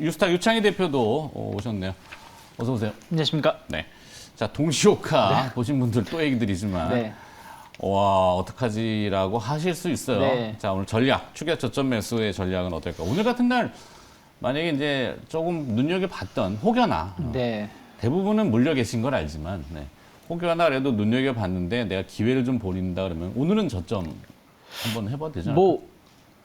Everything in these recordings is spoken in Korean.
유스타 유창희 대표도 오셨네요. 어서 오세요. 안녕하십니까. 네. 자, 동시효과 보신 분들 또 얘기드리지만 네. 와, 어떡하지라고 하실 수 있어요. 네. 자, 오늘 전략, 추가 저점 매수의 전략은 어떨까? 오늘 같은 날 만약에 이제 조금 눈여겨봤던 혹여나 네. 대부분은 물려 계신 걸 알지만 혹여나 그래도 눈여겨봤는데 내가 기회를 좀 보린다 그러면 오늘은 저점 한번 해봐도 되지 않을까? 뭐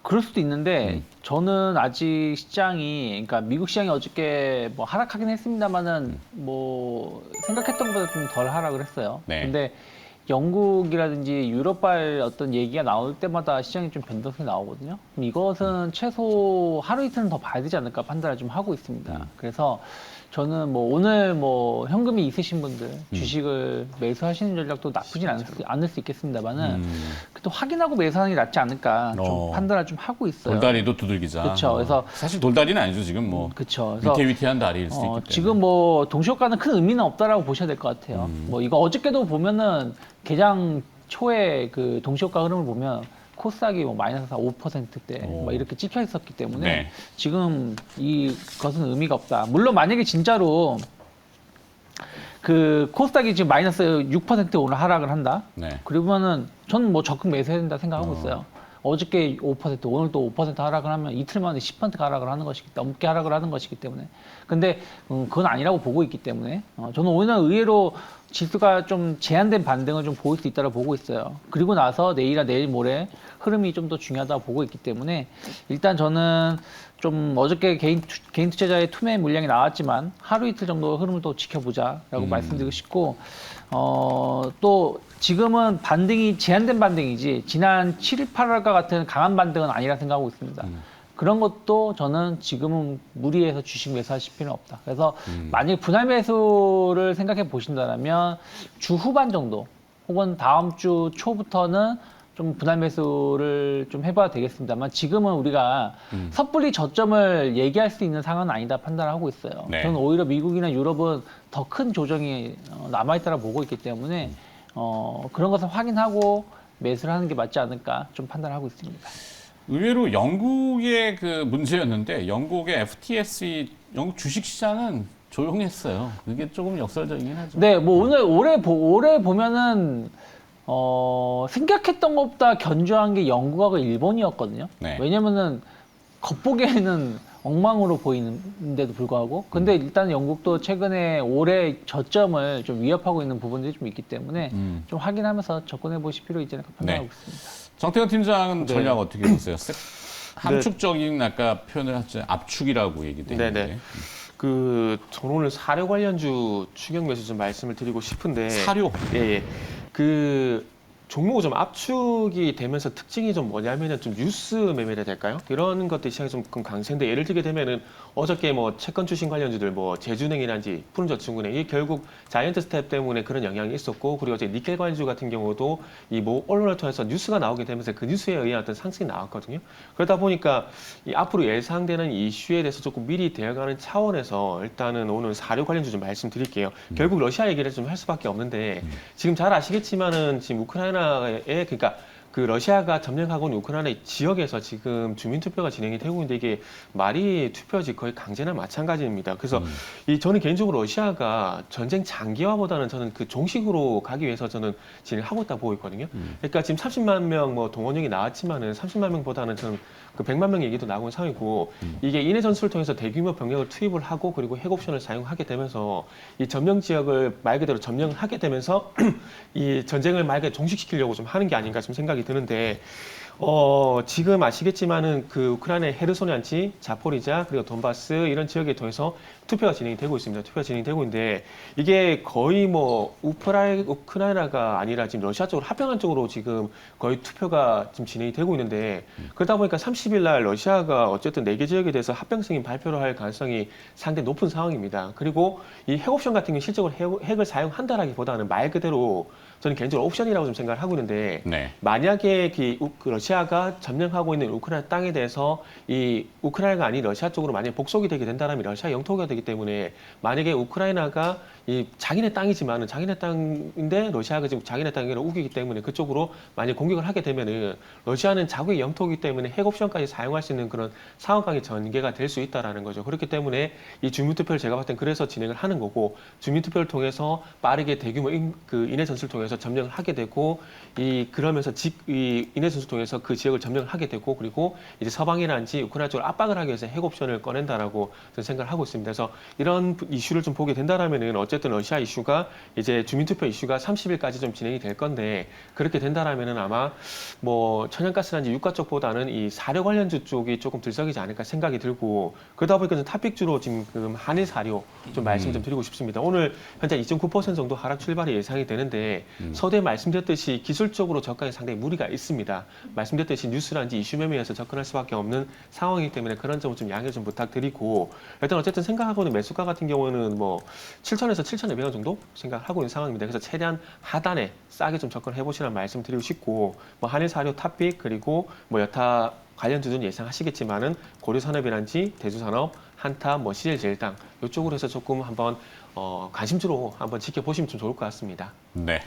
그럴 수도 있는데 저는 아직 시장이 그러니까 미국 시장이 어저께 뭐 하락하긴 했습니다만은 뭐 생각했던 것보다 좀 덜 하락을 했어요. 네. 근데 영국이라든지 유럽발 어떤 얘기가 나올 때마다 시장이 좀 변동성이 나오거든요. 그럼 이것은 최소 하루 이틀은 더 봐야 되지 않을까 판단을 좀 하고 있습니다. 그래서 저는 뭐 오늘 뭐 현금이 있으신 분들 주식을 매수하시는 전략도 나쁘진 않을 수 있겠습니다만은 또 확인하고 매수하는 게 낫지 않을까 좀 판단을 좀 하고 있어요. 돌다리도 두들기자. 그쵸. 그래서 사실 돌다리는 아니죠 지금 뭐 그쵸. 그래서 위태위태한 다리일 수도 있기 때문에. 지금 뭐 동시효과는 큰 의미는 없다라고 보셔야 될 것 같아요. 뭐 이거 어저께도 보면은 개장 초에 그 동시효과 흐름을 보면 코스닥이 뭐 마이너스 5%대 뭐 이렇게 찍혀 있었기 때문에 네. 지금 이것은 의미가 없다. 물론 만약에 진짜로 그 코스닥이 지금 마이너스 6% 오늘 하락을 한다. 네. 그러면은 저는 뭐 적극 매수해야 된다 생각하고 있어요. 어저께 5%, 오늘 또 5% 하락을 하면 이틀 만에 10% 하락을 하는 것이기 때문에, 넘게 하락을 하는 것이기 때문에. 근데 그건 아니라고 보고 있기 때문에 저는 오늘 의외로 지수가 좀 제한된 반등을 좀 보일 수 있다고 보고 있어요. 그리고 나서 내일이나 내일 모레 흐름이 좀 더 중요하다고 보고 있기 때문에 일단 저는 좀 어저께 개인 투자자의 투매 물량이 나왔지만 하루 이틀 정도 흐름을 또 지켜보자라고 말씀드리고 싶고 또 지금은 반등이 제한된 반등이지 지난 7일, 8월과 같은 강한 반등은 아니라 생각하고 있습니다. 그런 것도 저는 지금은 무리해서 주식 매수하실 필요는 없다. 그래서 만약에 분할 매수를 생각해 보신다면 주 후반 정도 혹은 다음 주 초부터는 좀 분할 매수를 좀 해봐야 되겠습니다만 지금은 우리가 섣불리 저점을 얘기할 수 있는 상황은 아니다 판단을 하고 있어요. 네. 저는 오히려 미국이나 유럽은 더 큰 조정이 남아있다고 보고 있기 때문에 그런 것을 확인하고 매수를 하는 게 맞지 않을까 좀 판단을 하고 있습니다. 의외로 영국의 그 문제였는데 영국의 FTSE 영국 주식 시장은 조용했어요. 그게 조금 역설적이긴 하죠. 네, 뭐 오늘 올해 보면은 생각했던 것보다 견조한 게 영국하고 일본이었거든요. 네. 왜냐면은 겉보기에는 엉망으로 보이는데도 불구하고 근데 일단 영국도 최근에 올해 저점을 좀 위협하고 있는 부분들이 좀 있기 때문에 좀 확인하면서 접근해 보실 필요 있지 않을까 판단하고 있습니다. 정태현 팀장은 전략 어떻게 보세요? 함축적인 아까 표현을 하죠. 압축이라고 얘기도 했는데. 네네. 저는 오늘 사료 관련주 추격 매수 좀 말씀을 드리고 싶은데. 사료? 예. 종목이 좀 압축이 되면서 특징이 좀 뭐냐면은 좀 뉴스 매매라 될까요? 이런 것들이 시장에 좀 강세인데 예를 들게 되면은 어저께 뭐 채권 추신 관련주들 뭐 제주은행이라든지 푸른저축은행 이게 결국 자이언트 스텝 때문에 그런 영향이 있었고 그리고 어제 니켈 관련주 같은 경우도 이 뭐 언론을 통해서 뉴스가 나오게 되면서 그 뉴스에 의한 어떤 상승이 나왔거든요. 그러다 보니까 이 앞으로 예상되는 이슈에 대해서 조금 미리 대응하는 차원에서 일단은 오늘 사료 관련주 좀 말씀드릴게요. 결국 러시아 얘기를 좀 할 수밖에 없는데 지금 잘 아시겠지만은 지금 우크라이나에 그러니까 그 러시아가 점령하고 있는 우크라이나 지역에서 지금 주민투표가 진행이 되고 있는데 이게 말이 투표지 거의 강제나 마찬가지입니다. 그래서 저는 개인적으로 러시아가 전쟁 장기화보다는 저는 그 종식으로 가기 위해서 저는 진행하고 있다 보고 있거든요. 그러니까 지금 30만 명 뭐 동원령이 나왔지만은 30만 명보다는 저는 그 100만 명 얘기도 나오는 상황이고 이게 인해 전술을 통해서 대규모 병력을 투입을 하고 그리고 핵옵션을 사용하게 되면서 이 점령 지역을 말 그대로 점령하게 되면서 이 전쟁을 말 그대로 종식시키려고 좀 하는 게 아닌가 좀 생각이 드는데 지금 아시겠지만은 그 우크라이나의 헤르소니안치, 자포리자 그리고 돈바스 이런 지역에 통해서 투표가 진행이 되고 있습니다. 투표가 진행이 되고 있는데 이게 거의 뭐 우크라이나가 아니라 지금 러시아 쪽으로 합병한 쪽으로 지금 거의 투표가 지금 진행이 되고 있는데 그러다 보니까 30일 날 러시아가 어쨌든 4개 지역에 대해서 합병 승인 발표를 할 가능성이 상당히 높은 상황입니다. 그리고 이 핵옵션 같은 경우 실적으로 핵을 사용한다라기보다는 말 그대로 저는 개인적으로 옵션이라고 좀 생각을 하고 있는데 네. 만약에 그 러시아가 점령하고 있는 우크라이나 땅에 대해서 이 우크라이나가 아닌 러시아 쪽으로 만약에 복속이 되게 된다면 러시아 영토가 되기 때문에 만약에 우크라이나가 이 자기네 땅이지만은 자기네 땅인데 러시아가 지금 자기네 땅을 우기기 때문에 그쪽으로 만약 공격을 하게 되면은 러시아는 자국의 영토이기 때문에 핵 옵션까지 사용할 수 있는 그런 상황까지 전개가 될 수 있다라는 거죠. 그렇기 때문에 이 주민투표를 제가 봤을 땐 그래서 진행을 하는 거고 주민투표를 통해서 빠르게 대규모 인해 전술을 통해서 점령을 하게 되고 그러면서 이 인해 전술을 통해서 그 지역을 점령을 하게 되고 그리고 이제 서방이라든지 우크라이나 쪽을 압박을 하기 위해서 핵 옵션을 꺼낸다라고 저는 생각을 하고 있습니다. 그래서 이런 이슈를 좀 보게 된다라면은 어쨌든 러시아 이슈가 이제 주민투표 이슈가 30일까지 좀 진행이 될 건데 그렇게 된다라면은 아마 뭐 천연가스라든지 유가 쪽보다는 이 사료 관련주 쪽이 조금 들썩이지 않을까 생각이 들고 그러다 보니까 좀 탑픽주로 지금 한일 사료 좀 말씀 좀 드리고 싶습니다. 오늘 현재 2.9% 정도 하락 출발이 예상이 되는데 서두에 말씀드렸듯이 기술적으로 접근에 상당히 무리가 있습니다. 말씀드렸듯이 뉴스라든지 이슈 매매에서 접근할 수밖에 없는 상황이기 때문에 그런 점을 좀 양해 좀 부탁드리고 일단 어쨌든 생각하고는 매수가 같은 경우는 뭐 7,000에서 7,200원 정도 생각하고 있는 상황입니다. 그래서 최대한 하단에 싸게 좀 접근해 보시라는 말씀 드리고 싶고 뭐 한일 사료 탑픽 그리고 뭐 여타 관련주는 예상하시겠지만은 고려산업이란지 대주산업, 한타, 뭐 CL제일당 이쪽으로 해서 조금 한번 관심주로 한번 지켜보시면 좀 좋을 것 같습니다. 네.